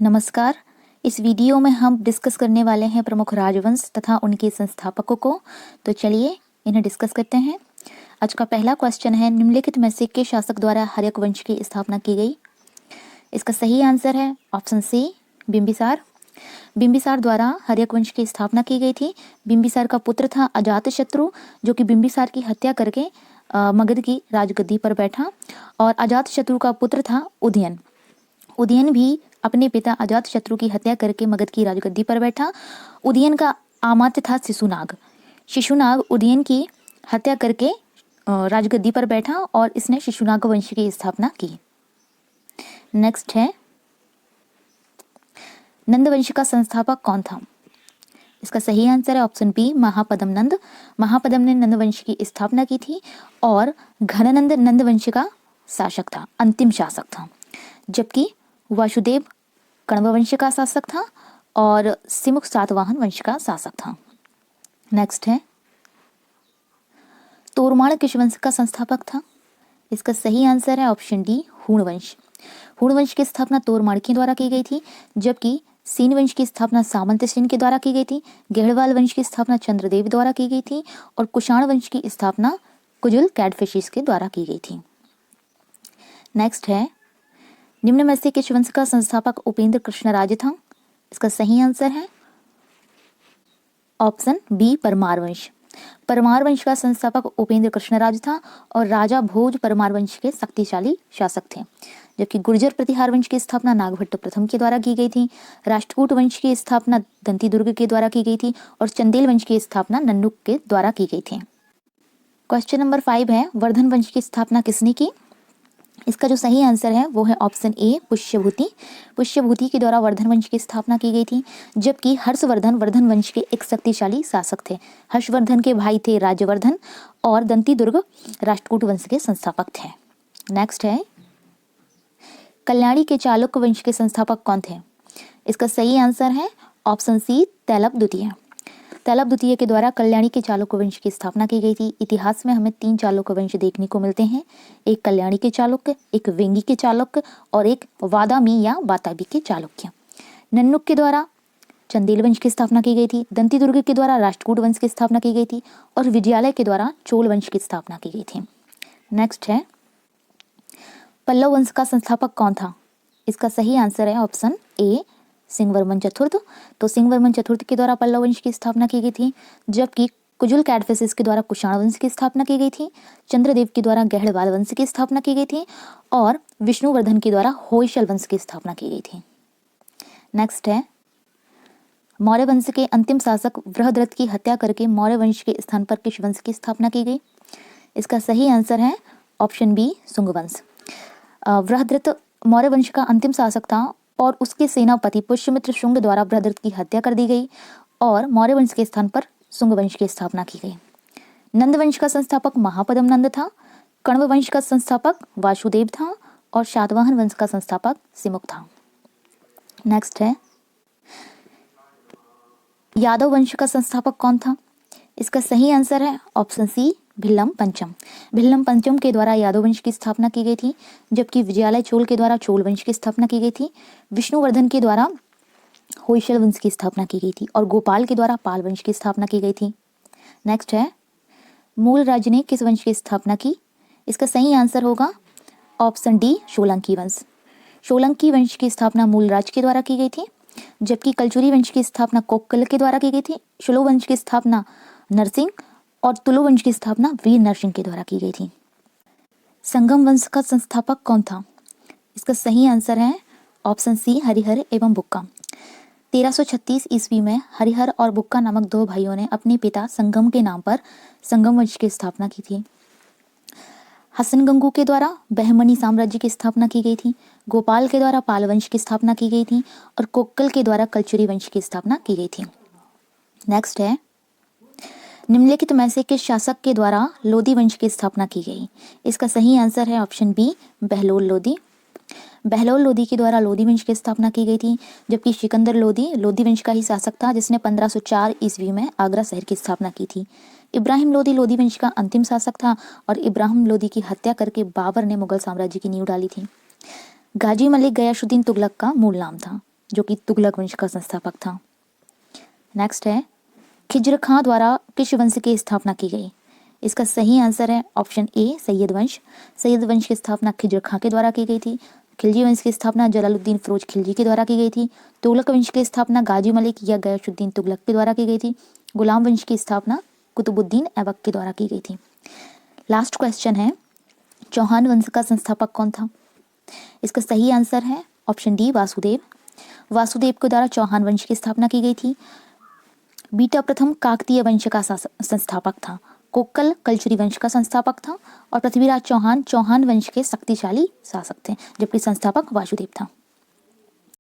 नमस्कार। इस वीडियो में हम डिस्कस करने वाले हैं प्रमुख राजवंश तथा उनके संस्थापकों को। तो चलिए इन्हें डिस्कस करते हैं। आज का पहला क्वेश्चन है, निम्नलिखित में से किस शासक द्वारा हर्यक वंश की स्थापना की गई? इसका सही आंसर है ऑप्शन सी, बिंबिसार। बिंबिसार द्वारा हर्यक वंश की स्थापना की गई थी। बिंबिसार का पुत्र था अजातशत्रु, जो कि बिंबिसार की हत्या करके मगध की राजगद्दी पर बैठा। और अजातशत्रु का पुत्र था उदयन। उदयन भी अपने पिता अजातशत्रु की हत्या करके मगध की राजगद्दी पर बैठा। उदयन का आमात्य था शिशुनाग। शिशुनाग उदयन की हत्या करके राजगद्दी पर बैठा और इसने शिशुनाग वंश की स्थापना की। नेक्स्ट है, नंद वंश का संस्थापक कौन था? इसका सही आंसर है ऑप्शन बी, महापद्म नंद। महापद्म ने नंद वंश की स्थापना की थी और घननंद नंद वंश का शासक था, अंतिम शासक था। जबकि वासुदेव कण्व वंश का शासक था और सिमुख सातवाहन वंश का शासक था। नेक्स्ट है, तोरमाण किस वंश का संस्थापक था? इसका सही आंसर है ऑप्शन डी, हूण वंश। हूण वंश की स्थापना तोरमाण के द्वारा की गई थी, जबकि सेन वंश की स्थापना सामंत सेन के द्वारा की गई थी। गेहड़वाल वंश की स्थापना चंद्रदेव द्वारा की गई थी और कुषाण वंश की स्थापना कुजुल कैडफिशिस के द्वारा की गई थी। नेक्स्ट है, निम्न में से किस वंश का संस्थापक उपेंद्र कृष्णराज था? इसका सही आंसर है ऑप्शन बी, परमार वंश। परमार वंश का संस्थापक उपेंद्र कृष्णराज था और राजा भोज परमार वंश के शक्तिशाली शासक थे। जबकि गुर्जर प्रतिहार वंश की स्थापना नागभट्ट प्रथम के द्वारा की गई थी। राष्ट्रकूट वंश की स्थापना दंती दुर्ग के द्वारा की गई थी और चंदेल वंश की स्थापना नन्नुक के द्वारा की गई थी। क्वेश्चन नंबर 5 है, वर्धन वंश की स्थापना किसने की? इसका जो सही आंसर है वो है ऑप्शन ए, पुष्यभूति। पुष्यभूति के द्वारा वर्धन वंश की स्थापना की गई थी। जबकि हर्षवर्धन वर्धन वंश के एक शक्तिशाली शासक थे। हर्षवर्धन के भाई थे राज्यवर्धन और दंती दुर्ग राष्ट्रकूट वंश के संस्थापक थे। नेक्स्ट है, कल्याणी के चालुक्य वंश के संस्थापक कौन थे? इसका सही आंसर है ऑप्शन सी, तैलप द्वितीय। तैलप द्वितीय के द्वारा कल्याणी के चालुक्य वंश की स्थापना की गई थी। इतिहास में हमें 3 चालुक्य वंश देखने को मिलते हैं, एक कल्याणी के चालुक्य, एक वेंगी के चालुक्य और एक वादामी या बाताबी के चालुक्य। नन्नुक के द्वारा चंदेल वंश की स्थापना की गई थी। दंती दुर्ग के द्वारा राष्ट्रकूट वंश की स्थापना की गई थी और विजयालय के द्वारा चोल वंश की स्थापना की गई थी। नेक्स्ट है, पल्लव वंश का संस्थापक कौन था? इसका सही आंसर है ऑप्शन ए, सिंहवर्मन चतुर्थ। तो सिंहवर्मन चतुर्थ के द्वारा पल्लव वंश की स्थापना की गई थी। जबकि कुजुल कैडफिशिस के द्वारा कुषाण वंश की स्थापना की गई थी। चंद्रदेव के द्वारा गेहड़वाल वंश की स्थापना की गई थी और विष्णुवर्धन के द्वारा होयसल वंश की स्थापना की गई थी। नेक्स्ट है, मौर्य वंश के अंतिम शासक बृहद्रथ की हत्या करके मौर्य वंश के स्थान पर किस वंश की स्थापना की गई? इसका सही आंसर है ऑप्शन बी, शुंग वंश। बृहद्रथ मौर्य वंश का अंतिम शासक था और उसके सेनापति पुष्यमित्र शुंग द्वारा बृहद्रथ की हत्या कर दी गई और मौर्य वंश के स्थान पर शुंग वंश की स्थापना की गई। नंद वंश का संस्थापक महापद्म नंद था। कण्व वंश का संस्थापक वासुदेव था और शातवाहन वंश का संस्थापक सिमुख था। नेक्स्ट है, यादव वंश का संस्थापक कौन था? इसका सही आंसर है ऑप्शन सी, भिल्लम पंचम। भिल्लम पंचम के द्वारा यादव वंश की स्थापना की गई थी। जबकि विजयालय चोल के द्वारा चोल वंश की स्थापना की गई थी। विष्णुवर्धन के द्वारा होयसल वंश की स्थापना की गई थी और गोपाल के द्वारा पाल वंश की स्थापना की गई थी। नेक्स्ट है, मूल राज्य ने किस वंश की स्थापना की? इसका सही आंसर होगा ऑप्शन डी, सोलंकी वंश। सोलंकी वंश की स्थापना मूल राज्य के द्वारा की गई थी। जबकि कलचुरी वंश की स्थापना कोक्कल के द्वारा की गई थी। शुलो वंश की स्थापना नरसिंह और तुलो वंश की स्थापना वीर नरसिंह के द्वारा की गई थी। संगम वंश का संस्थापक कौन था? इसका सही आंसर है ऑप्शन सी, हरिहर एवं बुक्का। 1336 ईस्वी में हरिहर और बुक्का नामक 2 भाइयों ने अपने पिता संगम के नाम पर संगम वंश की स्थापना की थी। हसन-गंगू के द्वारा बहमनी साम्राज्य की स्थापना की गई थी। गोपाल के द्वारा पाल वंश की स्थापना की गई थी और कोक्कल के द्वारा कलचुरी वंश की स्थापना की गई थी। नेक्स्ट है, निम्नलिखित में से किस शासक के द्वारा लोदी वंश की स्थापना की गई? इसका सही आंसर है ऑप्शन बी, बहलोल लोदी। बहलोल लोदी के द्वारा लोदी वंश की स्थापना की गई थी। जबकि सिकंदर लोदी लोदी वंश का ही शासक था, जिसने 1504 ईस्वी में आगरा शहर की स्थापना की थी। इब्राहिम लोदी लोदी वंश का अंतिम शासक था और इब्राहिम लोदी की हत्या करके बाबर ने मुगल साम्राज्य की नींव डाली थी। गाजी मलिक गयासुद्दीन तुगलक का मूल नाम था। जो कि तुगलक वंश का संस्थापक था। नेक्स्ट है, खिज्र खां द्वारा किस वंश की स्थापना की गई? इसका सही आंसर है ऑप्शन ए, सैयद वंश। सैयद वंश की स्थापना खिज्र खां के द्वारा की गई थी। खिलजी वंश की स्थापना जलालुद्दीन फिरोज खिलजी के द्वारा की गई थी। तुगलक वंश की स्थापना गाजी मलिक या गयासुद्दीन तुगलक के द्वारा की गई थी। गुलाम वंश की स्थापना कुतुबुद्दीन ऐबक के द्वारा की गई थी। लास्ट क्वेश्चन है, चौहान वंश का संस्थापक कौन था? इसका सही आंसर है ऑप्शन डी, वासुदेव। वासुदेव के द्वारा चौहान वंश की स्थापना की गई थी। बीटा प्रथम काकतीय वंश का संस्थापक था। कोक्कल कलचुरी वंश का संस्थापक था और पृथ्वीराज चौहान चौहान वंश के शक्तिशाली शासक थे, जबकि संस्थापक वासुदेव था।